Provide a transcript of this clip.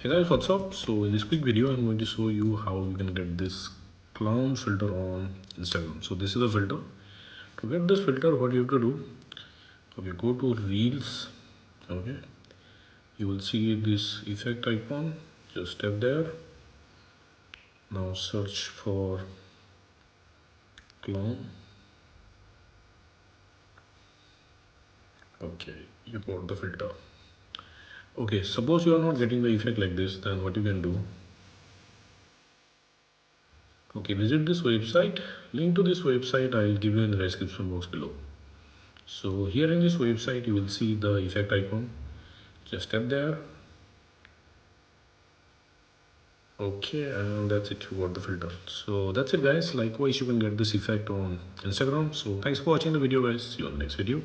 Hey guys, what's up? So in this quick video, I'm going to show you how you can get this clown filter on Instagram. So this is a filter. To get this filter, what you have to do, okay, go to Reels, okay. You will see this effect icon. Just tap there. Now search for clown. Okay, you got the filter. Okay, suppose you are not getting the effect like this, then what you can do, okay, visit this website. Link to this website I'll give you in the description box below. So here in this website you will see the effect icon. Just tap there. Okay, and that's it, you got the filter. So that's it guys. Likewise you can get this effect on Instagram. So thanks for watching the video guys. See you on the next video.